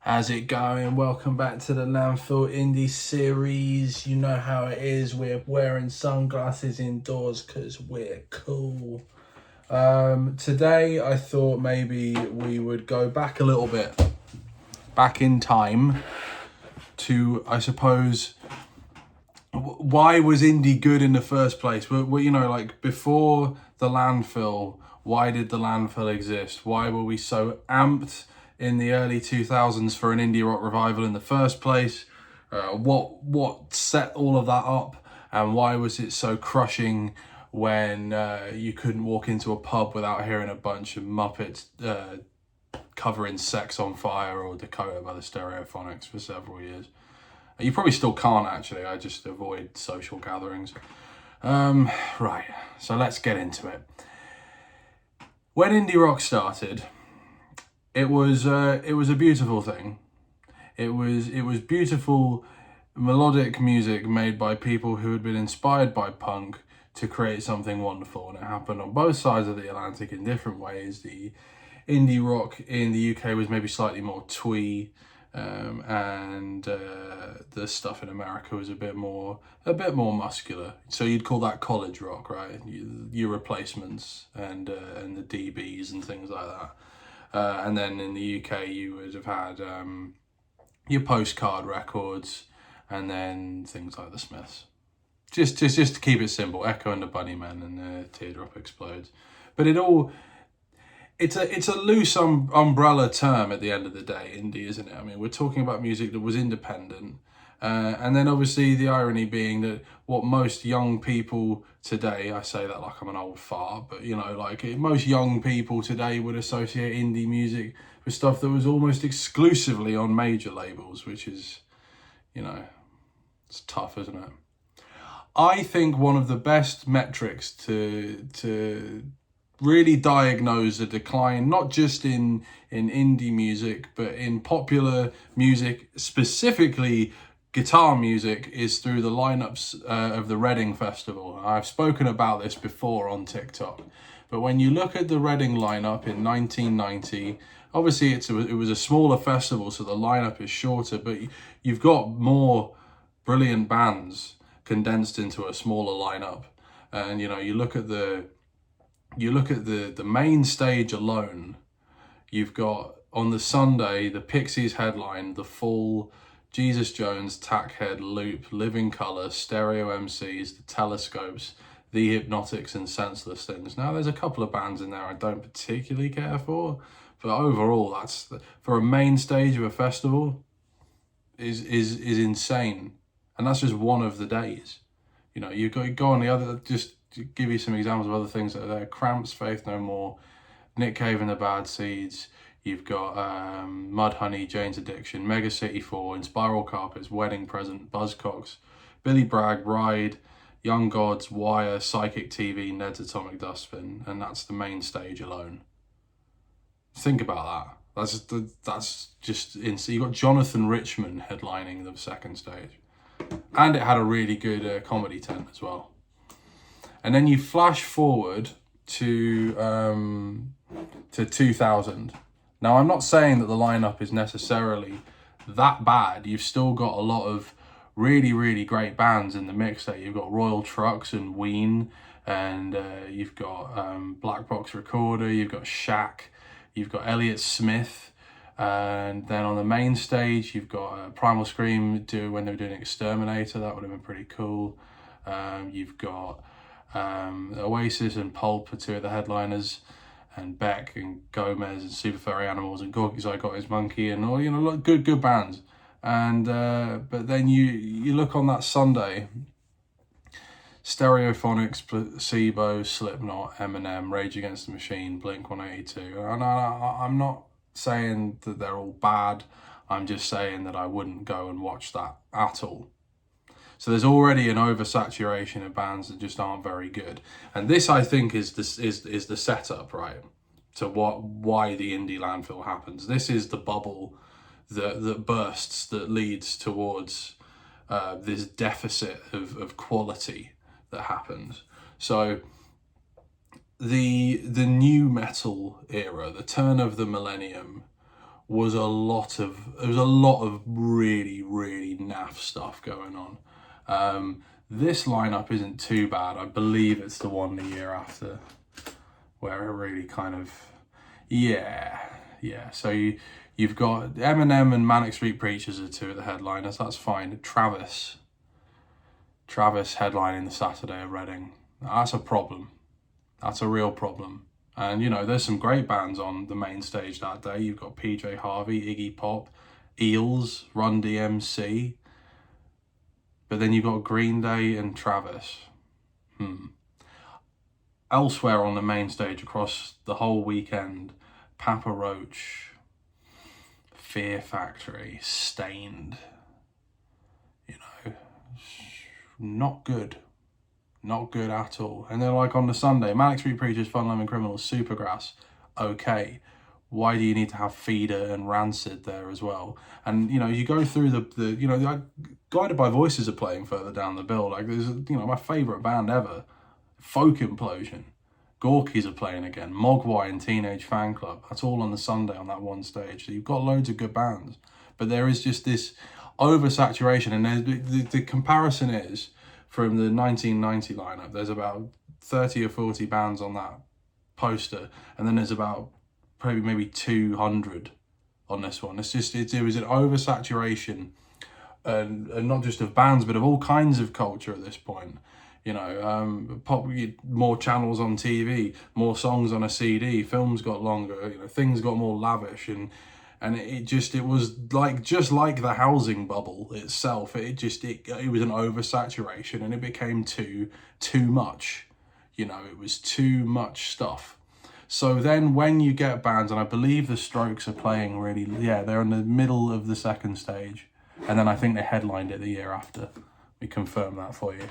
How's it going? Welcome back to the Landfill Indie series. You know how it is. We're wearing sunglasses indoors because we're cool. Today I thought maybe we would go back a little bit, back in time to, I suppose, why was indie good in the first place? Like before the landfill, why did the landfill exist? Why were we so amped in the early 2000s for an indie rock revival in the first place? What set all of that up, and why was it so crushing when you couldn't walk into a pub without hearing a bunch of Muppets covering Sex on Fire or Dakota by the Stereophonics for several years? You probably still can't, actually. I just avoid social gatherings. Right, so let's get into it. When indie rock started, it was a beautiful thing. It was beautiful melodic music made by people who had been inspired by punk to create something wonderful, and it happened on both sides of the Atlantic in different ways. The indie rock in the UK was maybe slightly more twee, and the stuff in America was a bit more muscular. So you'd call that college rock, right? Your Replacements and the DBs and things like that. And then in the UK, you would have had your Postcard records, and then things like the Smiths. Just to keep it simple, Echo and the Bunnymen and Teardrop Explodes. But it's a loose umbrella term at the end of the day, indie, isn't it? I mean, we're talking about music that was independent. And then obviously the irony being that what most young people today, I say that like I'm an old fart, but most young people today would associate indie music with stuff that was almost exclusively on major labels, which is, it's tough, isn't it? I think one of the best metrics to really diagnose a decline, not just in indie music, but in popular music, specifically guitar music, is through the lineups of the Reading Festival. I've spoken about this before on TikTok, but when you look at the Reading lineup in 1990, obviously it was a smaller festival, so the lineup is shorter, but you've got more brilliant bands condensed into a smaller lineup. And you look at the main stage alone. You've got on the Sunday the Pixies headline, the full Jesus Jones, Tackhead, Loop, Living Colour, Stereo MCs, the Telescopes, the Hypnotics, and Senseless Things. Now there's a couple of bands in there I don't particularly care for, but overall that's for a main stage of a festival is insane. And that's just one of the days. You go on the other, just to give you some examples of other things that are there: Cramps, Faith No More, Nick Cave and the Bad Seeds. You've got Mudhoney, Jane's Addiction, Mega City 4, Spiral Carpets, Wedding Present, Buzzcocks, Billy Bragg, Ride, Young Gods, Wire, Psychic TV, Ned's Atomic Dustbin, and that's the main stage alone. Think about that. That's just insane. You got Jonathan Richman headlining the second stage, and it had a really good comedy tent as well. And then you flash forward to 2000. Now, I'm not saying that the lineup is necessarily that bad. You've still got a lot of really, really great bands in the mix there. You've got Royal Trucks and Ween, and you've got Black Box Recorder, you've got Shaq, you've got Elliott Smith. And then on the main stage, you've got Primal Scream when they were doing Exterminator. That would have been pretty cool. You've got Oasis and Pulp are two of the headliners, and Beck and Gomez and Super Furry Animals and Gorky's I Got His Monkey and all, good bands. And but then you look on that Sunday, Stereophonics, Placebo, Slipknot, Eminem, Rage Against the Machine, Blink-182. And I'm not saying that they're all bad. I'm just saying that I wouldn't go and watch that at all. So there's already an oversaturation of bands that just aren't very good, and this, I think, is the setup, right, to why the indie landfill happens. This is the bubble that bursts, that leads towards this deficit of quality that happens. So the new metal era, the turn of the millennium, was a lot of really, really naff stuff going on. This lineup isn't too bad. I believe it's the one the year after where it really kind of, yeah. So you've got Eminem and Manic Street Preachers are two of the headliners. That's fine. Travis headlining the Saturday of Reading. That's a problem. That's a real problem. And, you know, there's some great bands on the main stage that day. You've got PJ Harvey, Iggy Pop, Eels, Run DMC. But then you've got Green Day and Travis. Elsewhere on the main stage across the whole weekend, Papa Roach, Fear Factory, Stained. You know, not good. Not good at all. And then like on the Sunday, Manic Street Preachers, Fun Loving Criminals, Supergrass, okay. Why do you need to have Feeder and Rancid there as well? And, you know, you go through the you know, like, Guided by Voices are playing further down the bill. Like, there's, you know, my favourite band ever, Folk Implosion. Gorkies are playing again. Mogwai and Teenage Fan Club. That's all on the Sunday on that one stage. So you've got loads of good bands. But there is just this oversaturation. And the comparison is, from the 1990 lineup, there's about 30 or 40 bands on that poster. And then there's about probably maybe 200 on this one. It was an oversaturation, and not just of bands, but of all kinds of culture at this point. You know, more channels on TV, more songs on a CD, films got longer, you know, things got more lavish, and it was like, just like the housing bubble itself, it was an oversaturation, and it became too much. You know, it was too much stuff. So then when you get bands, and I believe the Strokes are playing really, they're in the middle of the second stage, and then I think they headlined it the year after. We confirm that for you.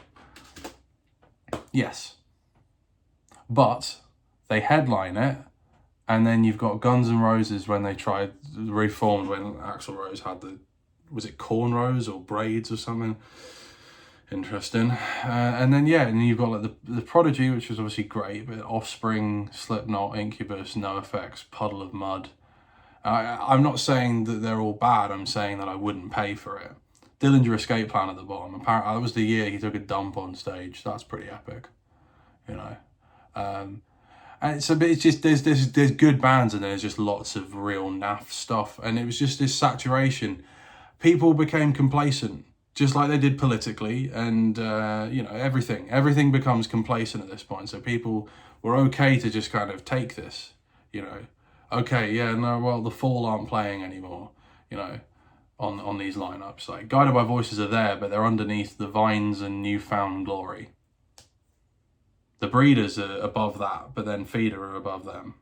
Yes. But they headline it, and then you've got Guns N' Roses when they reformed when Axl Rose had was it cornrows or braids or something? Interesting. And then you've got like the Prodigy, which was obviously great, but Offspring, Slipknot, Incubus, NoFX, Puddle of Mud. I'm not saying that they're all bad, I'm saying that I wouldn't pay for it. Dillinger Escape Plan at the bottom. Apparently, that was the year he took a dump on stage. That's pretty epic, you know. And so, but it's just there's good bands, and there's just lots of real naff stuff, and it was just this saturation. People became complacent, just like they did politically, and you know, everything becomes complacent at this point. So people were okay to just kind of take this, you know. Okay, the Fall aren't playing anymore, you know. On these lineups, like Guided by Voices are there, but they're underneath the Vines and Newfound Glory. The Breeders are above that, but then Feeder are above them.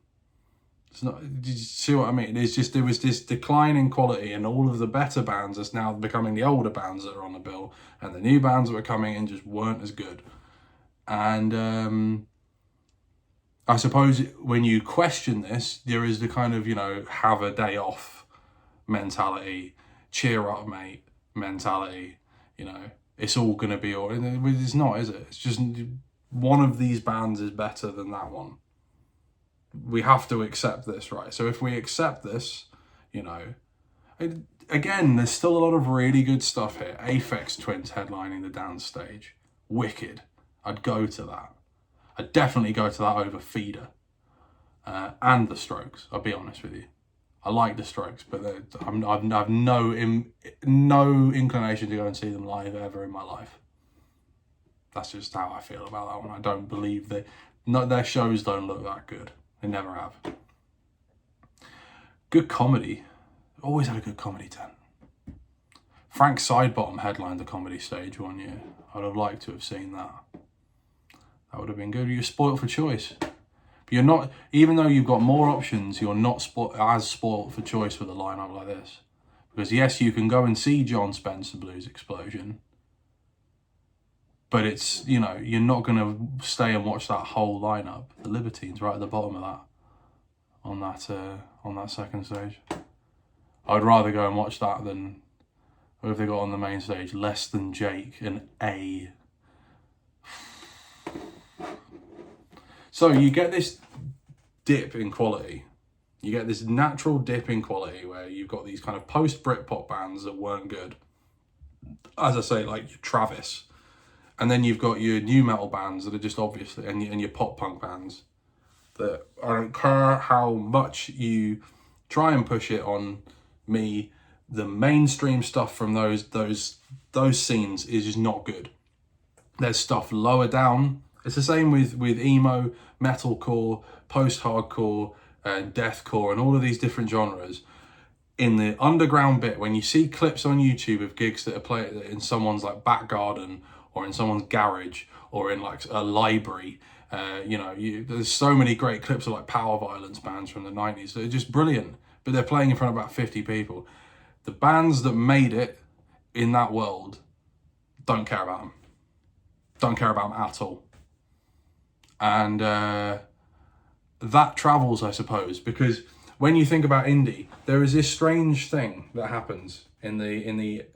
It's not. Did you see what I mean? It's just there was this decline in quality, and all of the better bands are now becoming the older bands that are on the bill, and the new bands that were coming in just weren't as good. And I suppose when you question this, there is the kind of, you know, have a day off mentality. Cheer up, mate mentality. You know, it's all gonna be all. It's not, is it? It's just one of these bands is better than that one. We have to accept this, right? So if we accept this, you know, again, there's still a lot of really good stuff here. Aphex Twins headlining the dance stage, wicked. I'd go to that. I'd definitely go to that over Feeder and the Strokes. I'll be honest with you. I like the Strokes, but I've no inclination to go and see them live ever in my life. That's just how I feel about that one. I don't believe their shows don't look that good. They never have. Good comedy. Always had a good comedy tent. Frank Sidebottom headlined the comedy stage one year. I'd have liked to have seen that. That would have been good. You're spoilt for choice. You're not, even though you've got more options, you're not as spoilt for choice with a lineup like this. Because yes, you can go and see John Spencer Blues Explosion, but it's, you know, you're not going to stay and watch that whole lineup. The Libertines right at the bottom of that, on that second stage. I'd rather go and watch that than who have they got on the main stage? Less Than Jake and A. So you get this dip in quality, You get this natural dip in quality where you've got these kind of post-Britpop bands that weren't good. As I say, like your Travis. And then you've got your new metal bands that are just obviously, and your pop punk bands that I don't care how much you try and push it on me, the mainstream stuff from those scenes is just not good. There's stuff lower down. It's the same with emo, metalcore, post-hardcore, and deathcore, and all of these different genres. In the underground bit, when you see clips on YouTube of gigs that are played in someone's like back garden or in someone's garage or in like a library, there's so many great clips of like power violence bands from the 90s that are just brilliant, but they're playing in front of about 50 people. The bands that made it in that world don't care about them. Don't care about them at all. And that travels, I suppose, because when you think about indie, there is this strange thing that happens in the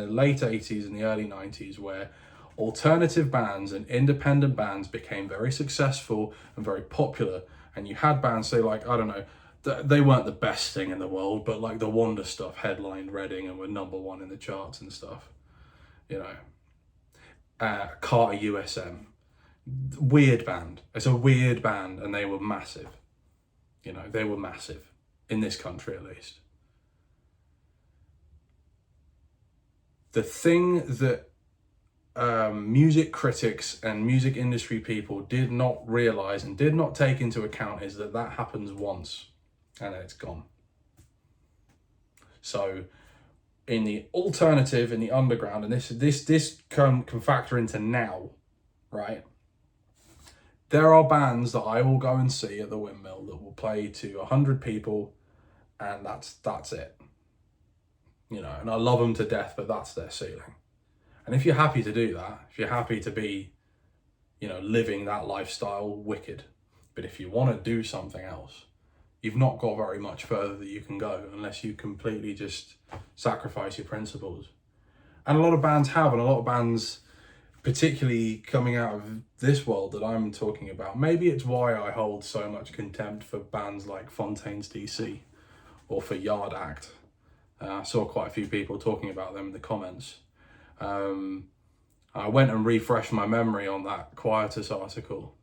late 80s and the early 90s where alternative bands and independent bands became very successful and very popular. And you had bands say like, I don't know, they weren't the best thing in the world, but like the Wonder Stuff headlined Reading and were #1 in the charts and stuff. Carter USM. Weird band. It's a weird band, and they were massive. They were massive in this country, at least. The thing that music critics and music industry people did not realize and did not take into account is that happens once, and then it's gone. So, in the alternative, in the underground, and this can factor into now, right? There are bands that I will go and see at the Windmill that will play to 100 people, and that's it. And I love them to death, but that's their ceiling. And if you're happy to do that, if you're happy to be, living that lifestyle, wicked. But if you want to do something else, you've not got very much further that you can go unless you completely just sacrifice your principles. And a lot of bands have, and a lot of bands, particularly coming out of this world that I'm talking about, maybe it's why I hold so much contempt for bands like Fontaine's DC or for Yard Act. I saw quite a few people talking about them in the comments. I went and refreshed my memory on that Quietus article.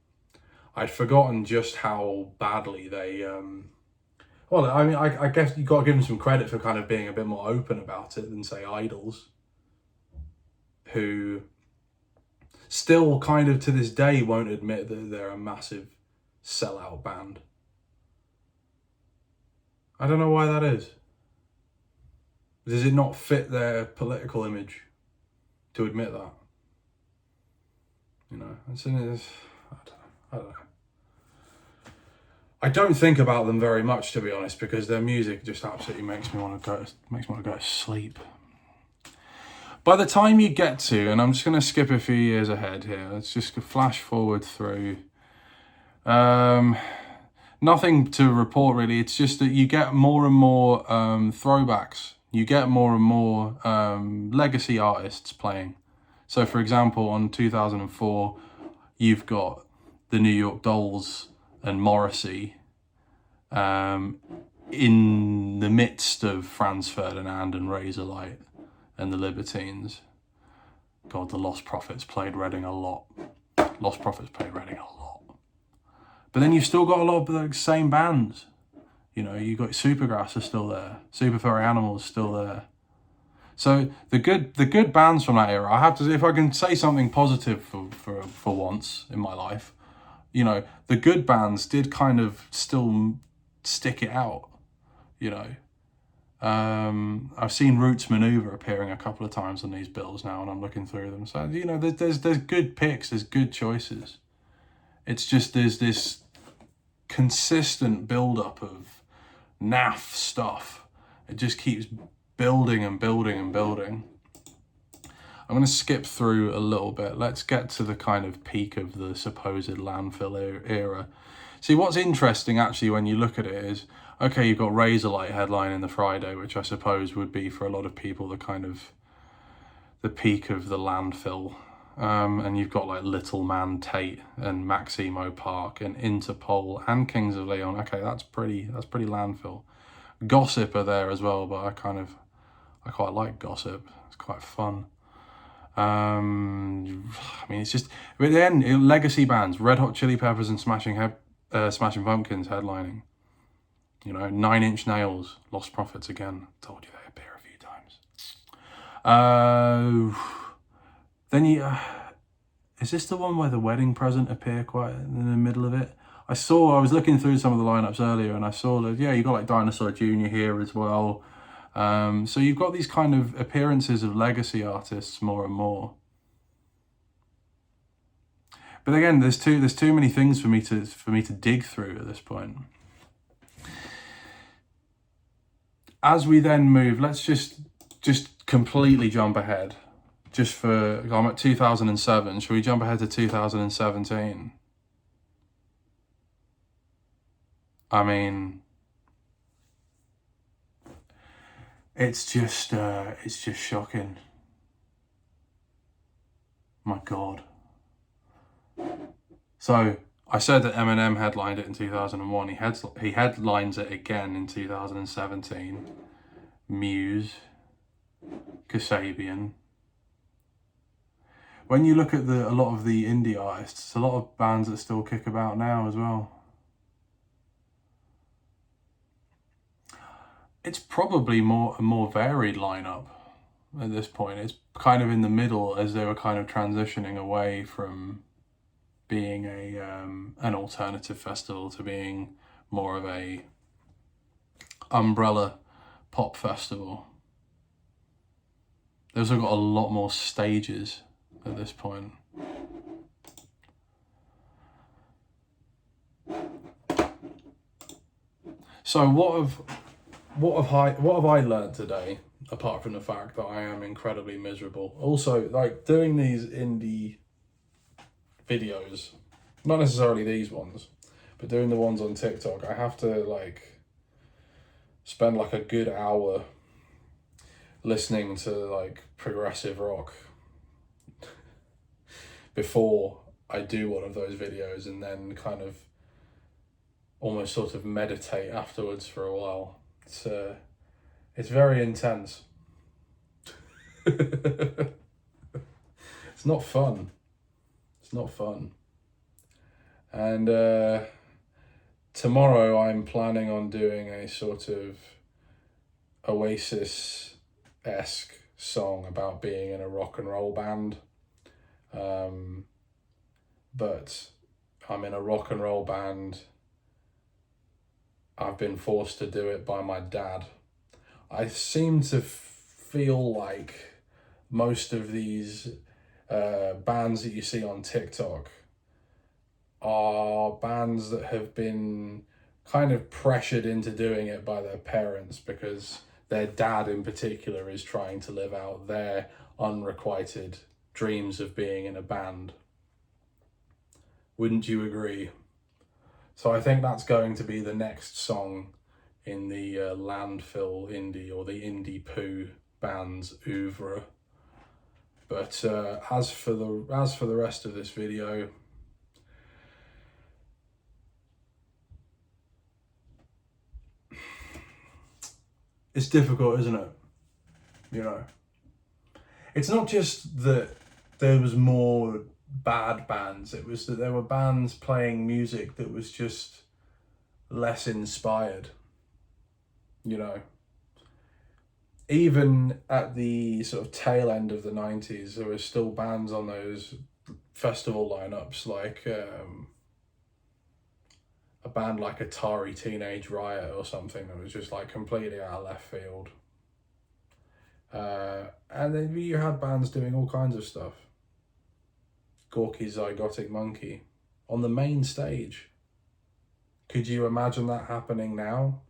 I'd forgotten just how badly they... I guess you got to give them some credit for kind of being a bit more open about it than, say, Idols, who still kind of to this day won't admit that they're a massive sellout band. I don't know why that is. Does it not fit their political image to admit that? I don't know. I don't think about them very much, to be honest, because their music just absolutely makes me want to go to sleep. By the time you get to, and I'm just going to skip a few years ahead here, let's just flash forward through. Nothing to report really, it's just that you get more and more throwbacks. You get more and more legacy artists playing. So for example, on 2004, you've got the New York Dolls and Morrissey in the midst of Franz Ferdinand and Razorlight and the Libertines. God, the Lost Prophets played Reading a lot. But then you've still got a lot of the same bands. You've got Supergrass are still there. Super Furry Animals still there. So the good bands from that era, I have to, if I can say something positive for once in my life, the good bands did kind of still stick it out. I've seen Roots Maneuver appearing a couple of times on these bills now, and I'm looking through them. So there's good picks, there's good choices. It's just there's this consistent build-up of naff stuff. It just keeps building and building and building. I'm going to skip through a little bit. Let's get to the kind of peak of the supposed Landfill era. See, what's interesting actually when you look at it is, okay, you've got Razorlight headline in the Friday, which I suppose would be for a lot of people the kind of the peak of the Landfill And you've got like Little Man Tate and Maximo Park and Interpol and Kings of Leon. Okay, that's pretty Landfill. Gossip are there as well, but I quite like Gossip. It's quite fun. I mean, it's just, but then legacy bands, Red Hot Chili Peppers and Smashing Pumpkins headlining. You know, 9 Inch Nails, Lost Prophets again. Told you they appear a few times. Then is this the one where the Wedding Present appear quite in the middle of it? I was looking through some of the lineups earlier, and I saw that, yeah, you got like Dinosaur Jr. here as well. So you've got these kind of appearances of legacy artists more and more. But again, there's too many things for me to dig through at this point. As we then move, let's just completely jump ahead. I'm at 2007. Shall we jump ahead to 2017? I mean, it's just shocking. My God. So I said that Eminem headlined it in 2001. He headlines it again in 2017. Muse, Kasabian. When you look at a lot of the indie artists, a lot of bands that still kick about now as well. It's probably a more varied lineup at this point. It's kind of in the middle as they were kind of transitioning away from being an alternative festival to being more of a umbrella pop festival. They've also got a lot more stages at this point. So what have I learned today, apart from the fact that I am incredibly miserable? Also, like, doing these indie videos, not necessarily these ones, but doing the ones on TikTok, I have to like spend like a good hour listening to like progressive rock before I do one of those videos, and then kind of almost sort of meditate afterwards for a while. It's very intense. It's not fun. It's not fun. And tomorrow I'm planning on doing a sort of Oasis-esque song about being in a rock and roll band. But I'm in a rock and roll band. I've been forced to do it by my dad. I seem to feel like most of these bands that you see on TikTok are bands that have been kind of pressured into doing it by their parents, because their dad in particular is trying to live out their unrequited dreams of being in a band. Wouldn't you agree? So I think that's going to be the next song in the Landfill indie, or the indie poo band's oeuvre. But as for the rest of this video, it's difficult, isn't it? You know, it's not just that there was more bad bands, it was that there were bands playing music that was just less inspired. You know, even at the sort of tail end of the 90s, there were still bands on those festival lineups, like a band like Atari Teenage Riot or something that was just like completely out of left field. And then you had bands doing all kinds of stuff. Gorky Zygotic Monkey on the main stage. Could you imagine that happening now?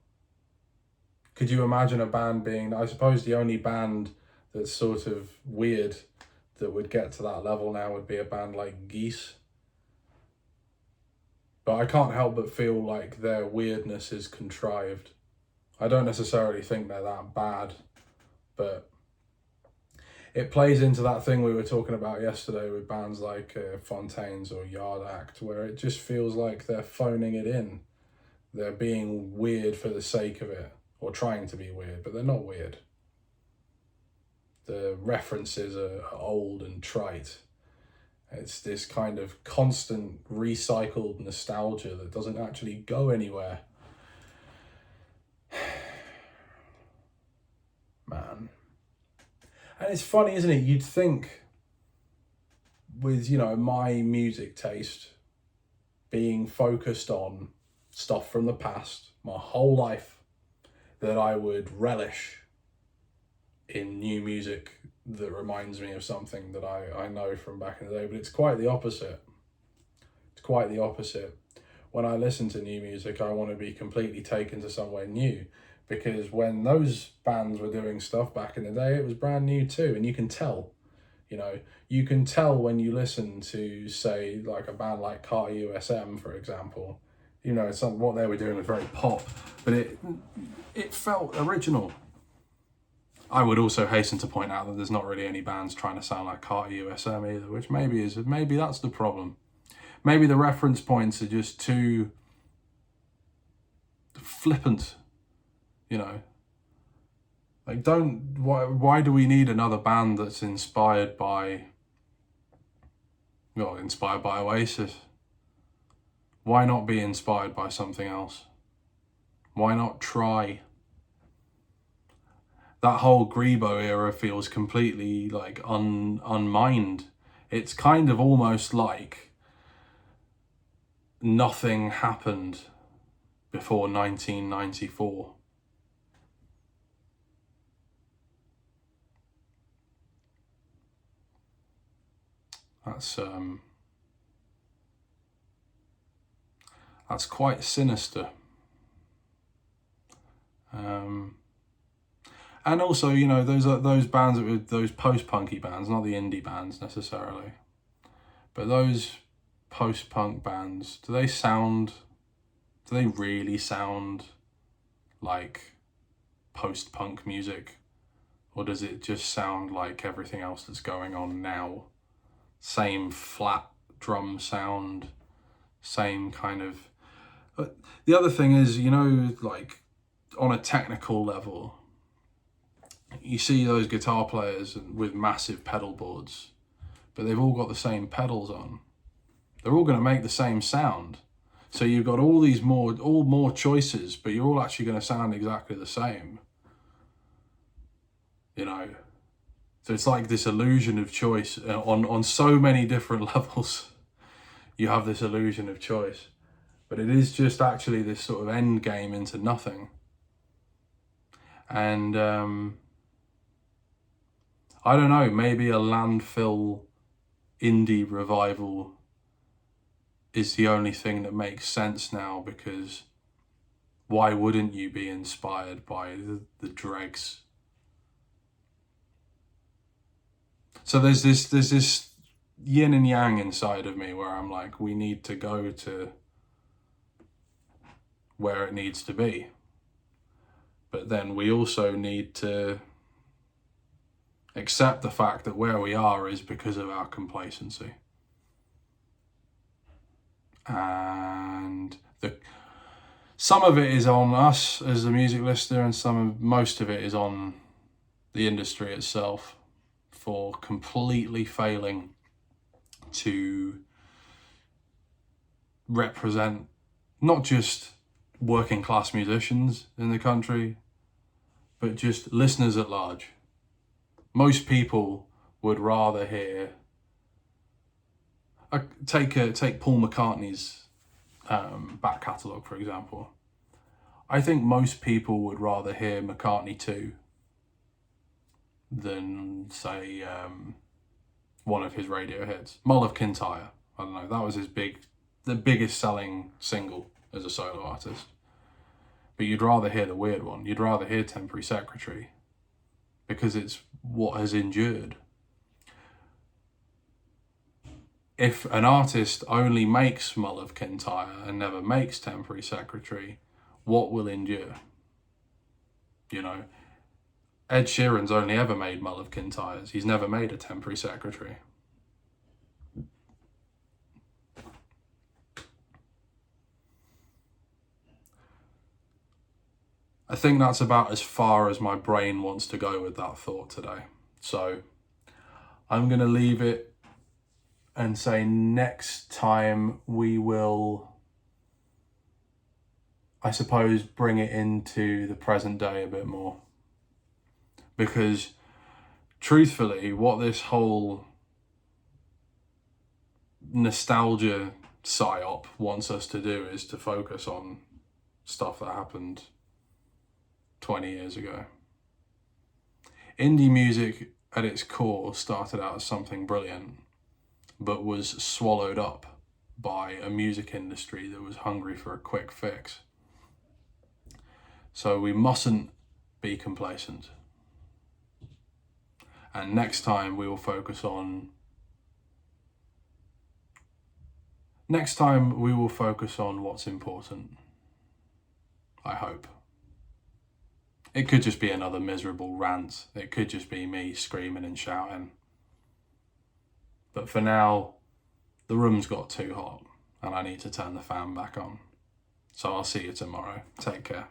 Could you imagine a band being, I suppose the only band that's sort of weird that would get to that level now would be a band like Geese. But I can't help but feel like their weirdness is contrived. I don't necessarily think they're that bad, but it plays into that thing we were talking about yesterday with bands like Fontaines or Yard Act, where it just feels like they're phoning it in. They're being weird for the sake of it, or trying to be weird, but they're not weird. The references are old and trite. It's this kind of constant recycled nostalgia that doesn't actually go anywhere. Man. And it's funny, isn't it? You'd think with, my music taste being focused on stuff from the past my whole life, that I would relish in new music that reminds me of something that I know from back in the day. But it's quite the opposite. It's quite the opposite. When I listen to new music, I want to be completely taken to somewhere new, because when those bands were doing stuff back in the day, it was brand new too. And you can tell, you can tell when you listen to, say, like a band like Carter USM, for example. What they were doing was very pop, but it felt original. I would also hasten to point out that there's not really any bands trying to sound like Carter USM either, which maybe that's the problem. Maybe the reference points are just too flippant, Like, why do we need another band that's inspired by Oasis? Why not be inspired by something else? Why not try? That whole Grebo era feels completely like unmined. It's kind of almost like nothing happened before 1994. That's quite sinister. And also, those bands, those post-punky bands, not the indie bands necessarily, but those post-punk bands, do they really sound like post-punk music? Or does it just sound like everything else that's going on now? Same flat drum sound, same kind of... But the other thing is, like on a technical level, you see those guitar players with massive pedal boards, but they've all got the same pedals on. They're all going to make the same sound. So you've got all more choices, but you're all actually going to sound exactly the same. So it's like this illusion of choice on so many different levels. You have this illusion of choice, but it is just actually this sort of end game into nothing. And I don't know, maybe a Landfill indie revival is the only thing that makes sense now, because why wouldn't you be inspired by the dregs? So there's this yin and yang inside of me where I'm like, we need to go to where it needs to be. But then we also need to accept the fact that where we are is because of our complacency. And some of it is on us as the music listener, and most of it is on the industry itself for completely failing to represent not just working class musicians in the country, but just listeners at large. Most people would rather hear... Take Paul McCartney's back catalogue, for example. I think most people would rather hear McCartney 2 than, say, one of his radio hits. Mull of Kintyre, I don't know, that was the biggest selling single as a solo artist. But you'd rather hear the weird one. You'd rather hear Temporary Secretary, because it's what has endured. If an artist only makes Mull of Kintyre and never makes Temporary Secretary, what will endure? Ed Sheeran's only ever made Mulligan tyres. He's never made a temporary secretary. I think that's about as far as my brain wants to go with that thought today. So I'm going to leave it and say next time we will, I suppose, bring it into the present day a bit more. Because truthfully, what this whole nostalgia psyop wants us to do is to focus on stuff that happened 20 years ago. Indie music at its core started out as something brilliant, but was swallowed up by a music industry that was hungry for a quick fix. So we mustn't be complacent. And next time we will focus on what's important. I hope. It could just be another miserable rant. It could just be me screaming and shouting. But for now, the room's got too hot and I need to turn the fan back on. So I'll see you tomorrow. Take care.